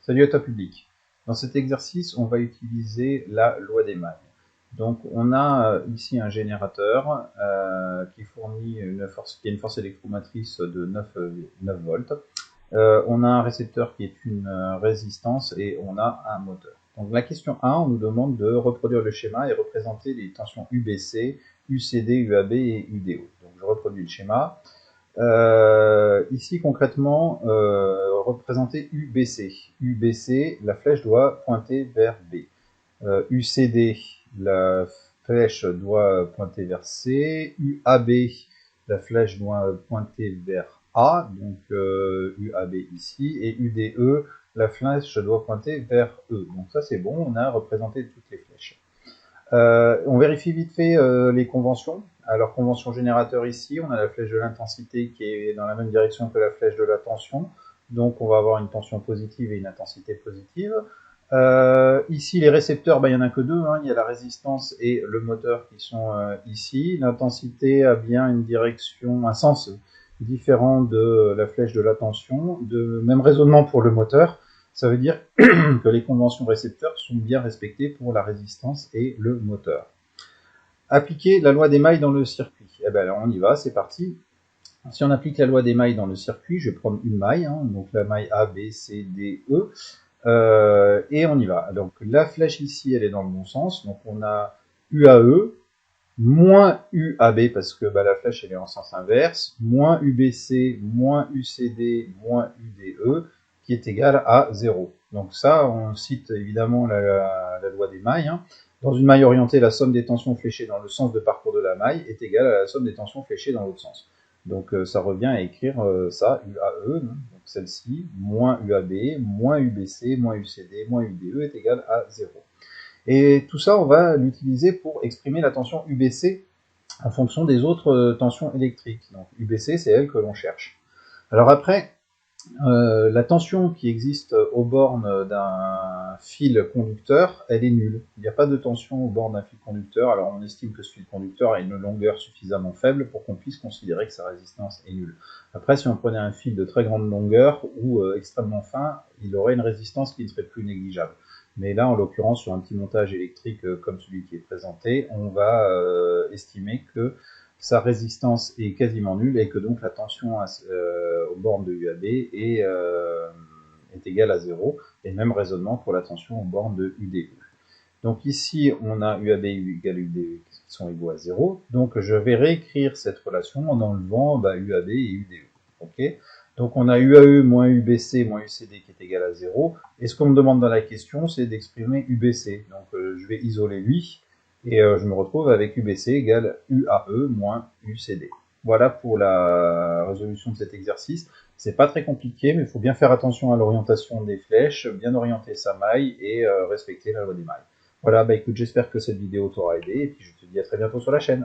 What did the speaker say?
Salut à toi public. Dans cet exercice, on va utiliser la loi des mailles. Donc on a ici un générateur qui fournit qui a une force électromotrice de 9 volts. On a un récepteur qui est une résistance et on a un moteur. Donc la question 1, on nous demande de reproduire le schéma et représenter les tensions UBC, UCD, UAB et UDO. Donc je reproduis le schéma. Ici concrètement, représenter UBC. UBC, la flèche doit pointer vers B. UCD, la flèche doit pointer vers C. UAB, la flèche doit pointer vers A, donc UAB ici. Et UDE, la flèche doit pointer vers E. Donc ça c'est bon, on a représenté toutes les flèches. On vérifie vite fait les conventions. Alors, convention générateur ici, on a la flèche de l'intensité qui est dans la même direction que la flèche de la tension. Donc, on va avoir une tension positive et une intensité positive. Ici, les récepteurs, il n'y en a que deux. Il y a la résistance et le moteur qui sont ici. L'intensité a bien une direction, un sens différent de la flèche de la tension. Même raisonnement pour le moteur. Ça veut dire que les conventions récepteurs sont bien respectées pour la résistance et le moteur. Appliquer la loi des mailles dans le circuit. Eh bien, on y va, c'est parti. Si on applique la loi des mailles dans le circuit, je vais prendre une maille, donc la maille A, B, C, D, E, et on y va. Donc la flèche ici, elle est dans le bon sens, donc on a UAE, moins UAB, parce que la flèche elle est en sens inverse, moins UBC, moins UCD, moins UDE, qui est égal à 0. Donc ça, on cite évidemment la loi des mailles. Dans une maille orientée, la somme des tensions fléchées dans le sens de parcours de la maille est égale à la somme des tensions fléchées dans l'autre sens. Donc ça revient à écrire ça, UAE, donc celle-ci, moins UAB, moins UBC, moins UCD, moins UDE est égal à 0. Et tout ça, on va l'utiliser pour exprimer la tension UBC en fonction des autres tensions électriques. Donc UBC, c'est elle que l'on cherche. Alors après, la tension qui existe aux bornes d'un fil conducteur, elle est nulle. Il n'y a pas de tension aux bornes d'un fil conducteur, alors on estime que ce fil conducteur a une longueur suffisamment faible pour qu'on puisse considérer que sa résistance est nulle. Après, si on prenait un fil de très grande longueur ou extrêmement fin, il aurait une résistance qui ne serait plus négligeable. Mais là, en l'occurrence, sur un petit montage électrique comme celui qui est présenté, on va estimer que sa résistance est quasiment nulle et que donc la tension aux bornes de UAB est égale à 0. Et le même raisonnement pour la tension aux bornes de UDE. Donc ici, on a UAB égale UDE qui sont égaux à 0. Donc je vais réécrire cette relation en enlevant UAB et UDE. Okay, donc on a UAE moins UBC moins UCD qui est égal à 0. Et ce qu'on me demande dans la question, c'est d'exprimer UBC. Donc je vais isoler lui. Et je me retrouve avec UBC égale UAE moins UCD. Voilà pour la résolution de cet exercice. C'est pas très compliqué, mais il faut bien faire attention à l'orientation des flèches, bien orienter sa maille et respecter la loi des mailles. Voilà, écoute, j'espère que cette vidéo t'aura aidé, et puis je te dis à très bientôt sur la chaîne.